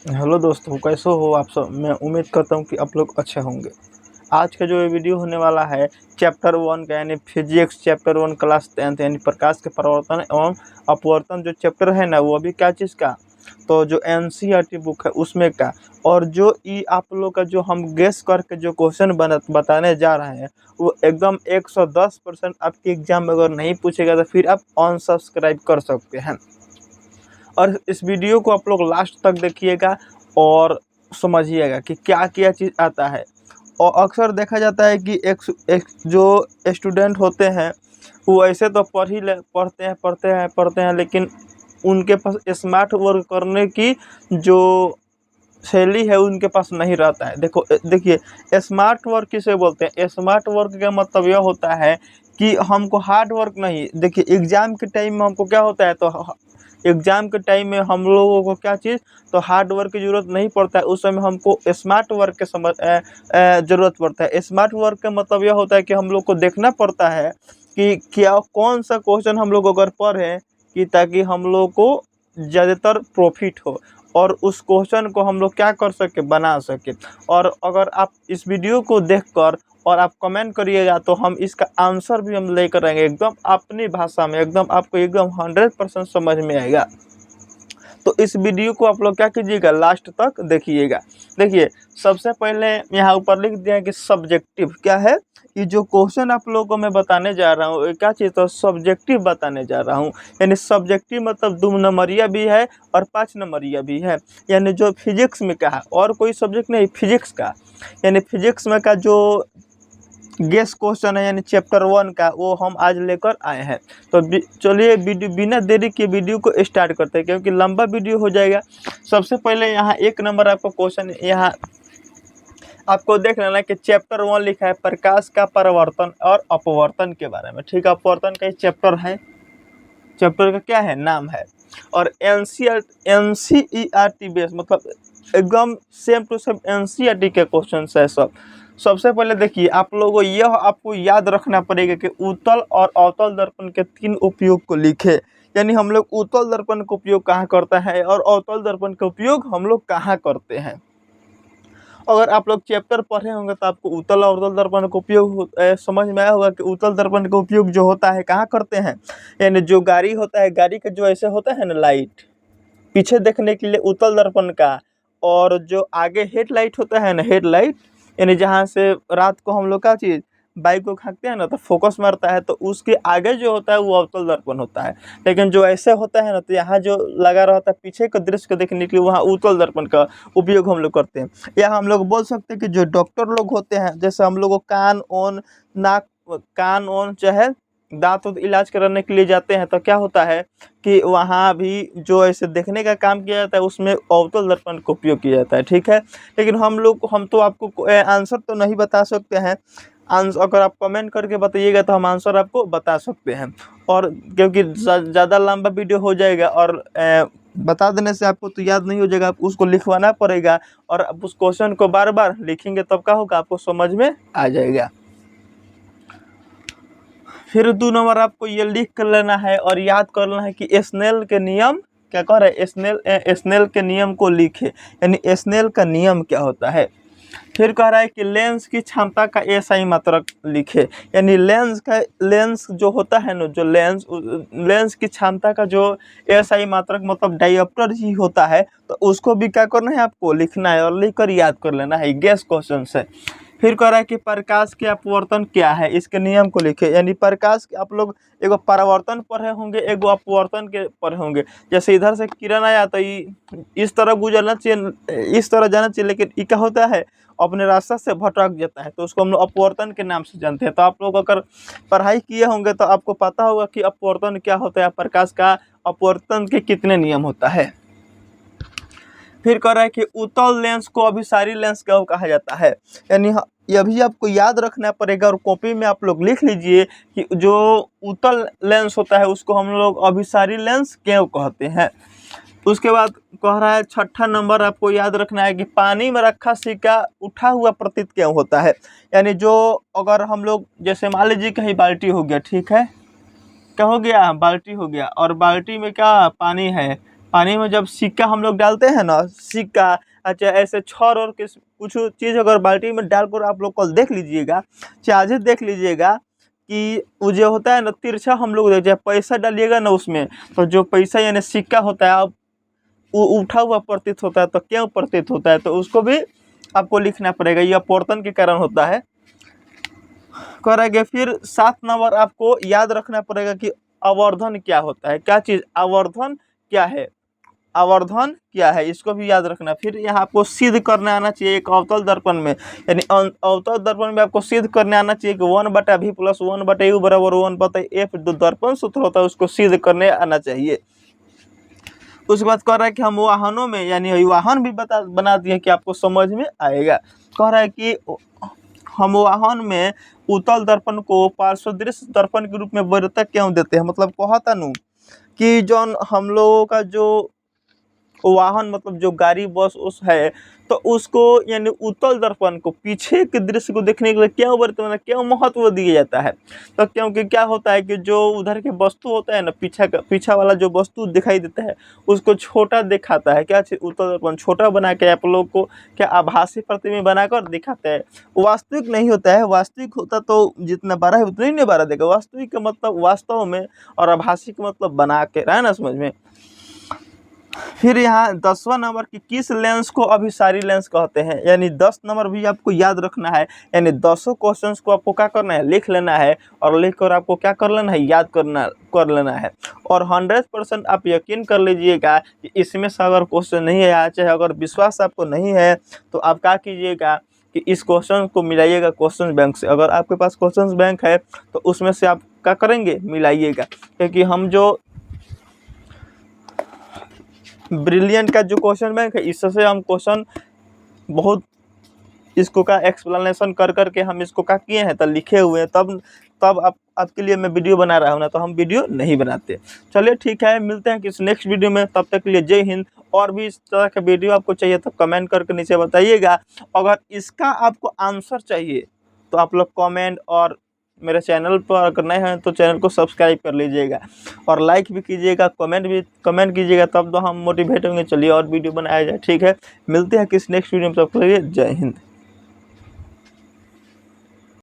Hello दोस्तों, कैसे हो आप सब। मैं उम्मीद करता हूँ कि आप लोग अच्छे होंगे। आज का जो ये वीडियो होने वाला है चैप्टर 1 का, यानी फिजिक्स चैप्टर 1 क्लास 10th, यानी प्रकाश के परावर्तन एवं अपवर्तन जो चैप्टर है ना, वो अभी क्या चीज़ का, तो जो एनसीईआरटी बुक है उसमें का। और जो ई आप लोग का जो हम गेस करके जो क्वेश्चन बताने जा रहे हैं वो एकदम 110% आपके एग्जाम में अगर नहीं पूछेगा तो फिर आप अनसब्सक्राइब कर सकते हैं। और इस वीडियो को आप लोग लास्ट तक देखिएगा और समझिएगा कि क्या क्या चीज़ आता है। और अक्सर देखा जाता है कि एक जो स्टूडेंट होते हैं वो ऐसे तो पढ़ते हैं, लेकिन उनके पास स्मार्ट वर्क करने की जो शैली है उनके पास नहीं रहता है। देखिए स्मार्ट वर्क किसे बोलते हैं। स्मार्ट वर्क का मतलब यह होता है कि हमको हार्ड वर्क नहीं, देखिए एग्ज़ाम के टाइम में हमको क्या होता है, तो एग्ज़ाम के टाइम में हम लोगों को क्या चीज़, तो हार्ड वर्क की ज़रूरत नहीं पड़ता है। उस समय हमको स्मार्ट वर्क के ज़रूरत पड़ता है। स्मार्ट वर्क का मतलब यह होता है कि हम लोग को देखना पड़ता है कि क्या कौन सा क्वेश्चन हम लोग अगर पढ़ें कि ताकि हम लोग को ज़्यादातर प्रॉफिट हो और उस क्वेश्चन को हम लोग क्या कर सके, बना सके। और अगर आप इस वीडियो को देखकर और आप कमेंट करिएगा तो हम इसका आंसर भी हम लेकर आएंगे एकदम अपनी भाषा में, एकदम आपको एकदम 100% समझ में आएगा। तो इस वीडियो को आप लोग क्या कीजिएगा, लास्ट तक देखिएगा। देखिए सबसे पहले यहाँ ऊपर लिख दिया कि सब्जेक्टिव क्या है। ये जो क्वेश्चन आप लोगों को मैं बताने जा रहा हूँ क्या चीज़, तो सब्जेक्टिव बताने जा रहा हूँ। यानी सब्जेक्टिव मतलब 2 नंबरिया भी है और 5 नंबरिया भी है। यानी जो फिजिक्स में का है और कोई सब्जेक्ट नहीं, फिजिक्स का। यानी फिजिक्स में का जो गेस क्वेश्चन है यानी चैप्टर 1 का, वो हम आज लेकर आए हैं। तो चलिए वीडियो बिना देरी के वीडियो को स्टार्ट करते हैं क्योंकि लंबा वीडियो हो जाएगा। सबसे पहले यहाँ 1 नंबर आपको क्वेश्चन यहाँ आपको देख लेना कि चैप्टर 1 लिखा है प्रकाश का परावर्तन और अपवर्तन के बारे में। ठीक है, अपवर्तन का चैप्टर है, चैप्टर का क्या है, नाम है। और एनसीईआरटी बेस मतलब एकदम सेम टू सेम एनसीईआरटी के क्वेश्चन है सब। सबसे पहले देखिए आप लोगों को यह आपको याद रखना पड़ेगा कि उत्तल और अवतल दर्पण के 3 उपयोग को लिखे। यानी हम लोग उत्तल दर्पण का उपयोग कहाँ करते हैं और अवतल दर्पण का उपयोग हम लोग कहाँ करते हैं। अगर आप लोग चैप्टर पढ़े होंगे तो आपको उत्तल और अवतल दर्पण का उपयोग समझ में आया होगा कि उत्तल दर्पण का उपयोग जो होता है कहाँ करते हैं। यानी जो गाड़ी होता है, गाड़ी का जो ऐसे होता है ना लाइट, पीछे देखने के लिए उत्तल दर्पण का। और जो आगे हेडलाइट होता है ना, हेडलाइट, यानी जहाँ से रात को हम लोग का चीज़ बाइक को खाकते हैं ना तो फोकस मारता है, तो उसके आगे जो होता है वो अवतल दर्पण होता है। लेकिन जो ऐसे होता है ना तो यहाँ जो लगा रहता है पीछे का दृश्य को देखने के लिए, वहाँ उत्तल दर्पण का उपयोग हम लोग करते हैं। या हम लोग बोल सकते हैं कि जो डॉक्टर लोग होते हैं, जैसे हम लोग को कान ओन चाहे दांत इलाज कराने के लिए जाते हैं तो क्या होता है कि वहाँ भी जो ऐसे देखने का काम किया जाता है उसमें अवतल दर्पण का उपयोग किया जाता है। ठीक है, लेकिन हम तो आपको आंसर तो नहीं बता सकते हैं। आंसर अगर आप कमेंट करके बताइएगा तो हम आंसर आपको बता सकते हैं। और क्योंकि ज़्यादा लंबा वीडियो हो जाएगा और बता देने से आपको तो याद नहीं हो जाएगा, आपको उसको लिखवाना पड़ेगा। और आप उस क्वेश्चन को बार बार लिखेंगे तब क्या होगा, आपको समझ में आ जाएगा। फिर 2 नंबर आपको ये लिख कर लेना है और याद कर लेना है कि स्नेल के नियम क्या कह रहे हैं, स्नेल के नियम को लिखे। यानी स्नेल का नियम क्या होता है। फिर कह रहा है कि लेंस की क्षमता का एसआई मात्रक लिखे। यानी लेंस जो होता है ना, जो लेंस की क्षमता का जो एसआई मात्रक मतलब डायोप्टर ही होता है, तो उसको भी क्या करना है, आपको लिखना है और लिखकर याद कर लेना है, गेस क्वेश्चन से। फिर कह रहा है कि प्रकाश के अपवर्तन क्या है, इसके नियम को लिखे। यानी प्रकाश के आप लोग एगो परावर्तन पढ़े होंगे, एगो अपवर्तन के पढ़े होंगे। जैसे इधर से किरण आया तो इस तरह गुजरना चाहिए, इस तरह जाना चाहिए, लेकिन ये क्या होता है, अपने रास्ता से भटक जाता है, तो उसको हम लोग अपवर्तन के नाम से जानते हैं। तो आप लोग अगर पढ़ाई किए होंगे तो आपको पता होगा कि अपवर्तन क्या होता है, प्रकाश का अपवर्तन के कितने नियम होता है। फिर कह रहा है कि उत्तल लेंस को अभिसारी लेंस क्यों कहा जाता है। यानी यह भी आपको याद रखना पड़ेगा और कॉपी में आप लोग लिख लीजिए कि जो उत्तल लेंस होता है उसको हम लोग अभिसारी लेंस क्यों कहते हैं। उसके बाद कह रहा है 6ठा नंबर आपको याद रखना है कि पानी में रखा सिक्का उठा हुआ प्रतीत क्यों होता है। यानी जो अगर हम लोग जैसे मान लीजिए कहीं बाल्टी हो गया, ठीक है, क्या हो गया, बाल्टी हो गया और बाल्टी में क्या पानी है, पानी में जब सिक्का हम लोग डालते हैं ना, सिक्का अच्छा ऐसे छर और किस कुछ चीज़ अगर बाल्टी में डालकर आप लोग कल देख लीजिएगा, चाहे देख लीजिएगा कि वो जो होता है ना तिरछा, हम लोग देख जब पैसा डालिएगा ना उसमें, तो जो पैसा यानी सिक्का होता है अब वो उठा हुआ प्रतीत होता है, तो क्यों प्रतीत होता है, तो उसको भी आपको लिखना पड़ेगा। ये अपवर्तन के कारण होता है। करेंगे फिर 7 नंबर आपको याद रखना पड़ेगा कि आवर्धन क्या होता है, क्या चीज़ आवर्धन क्या है, आवर्धन क्या है, इसको भी याद रखना। फिर यहाँ आपको सिद्ध करने आना चाहिए एक अवतल दर्पण में, यानी अवतल दर्पण में आपको सिद्ध करने आना चाहिए कि 1/v + 1/u = 1/f जो दर्पण सूत्र होता है उसको सिद्ध करने आना चाहिए। उसके बाद कह रहा है कि हम वाहनों में यानी वाहन भी बना दिए कि आपको समझ में आएगा। कह रहा है कि हम वाहन में उत्तल दर्पण को पार्श्वदृश्य दर्पण के रूप में वरीयता क्यों देते हैं, मतलब कहता नु कि जौन हम लोगों का जो वाहन मतलब जो गाड़ी बस उस है, तो उसको यानी उत्तल दर्पण को पीछे के दृश्य को देखने के लिए क्यों वर्तमान क्यों महत्व दिया जाता है, तो क्योंकि क्या होता है कि जो उधर के वस्तु होता है ना, पीछा वाला जो वस्तु दिखाई देता है उसको छोटा दिखाता है। क्या उत्तल दर्पण छोटा बना के आप लोग को क्या आभासी प्रतिबिंब बनाकर दिखाते हैं, वास्तविक नहीं होता है। वास्तविक होता तो जितना बड़ा है उतना ही नहीं बड़ा देगा। वास्तविक का मतलब वास्तव में और आभासी का मतलब बना के रहा ना समझ में। फिर यहाँ 10वां नंबर की किस लेंस को अभिसारी लेंस कहते हैं, यानी 10 नंबर भी आपको याद रखना है। यानी 10 क्वेश्चंस को आपको क्या करना है, लिख लेना है, और लिख कर आपको क्या कर लेना है, याद कर लेना है। और 100% आप यकीन कर लीजिएगा कि इसमें से अगर क्वेश्चन नहीं है, चाहे अगर विश्वास आपको नहीं है तो आप क्या कीजिएगा कि इस क्वेश्चन को मिलाइएगा क्वेश्चन बैंक से। अगर आपके पास क्वेश्चन बैंक है तो उसमें से आप क्या करेंगे, मिलाइएगा। क्योंकि हम जो ब्रिलियंट का जो क्वेश्चन बैंक है इससे हम क्वेश्चन बहुत इसको का एक्सप्लेनेशन कर करके हम इसको क्या किए हैं तो लिखे हुए हैं, तब आपके लिए मैं वीडियो बना रहा हूँ ना, तो हम वीडियो नहीं बनाते। चलिए ठीक है, मिलते हैं किसी नेक्स्ट वीडियो में, तब तक के लिए जय हिंद। और भी इस तरह का वीडियो आपको चाहिए तो कमेंट करके नीचे बताइएगा। अगर इसका आपको आंसर चाहिए तो आप लोग कमेंट, और मेरे चैनल पर अगर नए हैं तो चैनल को सब्सक्राइब कर लीजिएगा, और लाइक भी कीजिएगा, कमेंट कीजिएगा, तब तो हम मोटिवेट होंगे। चलिए और वीडियो बनाया जाए। ठीक है, मिलते हैं किस नेक्स्ट वीडियो में, तब तक के लिए जय हिंद।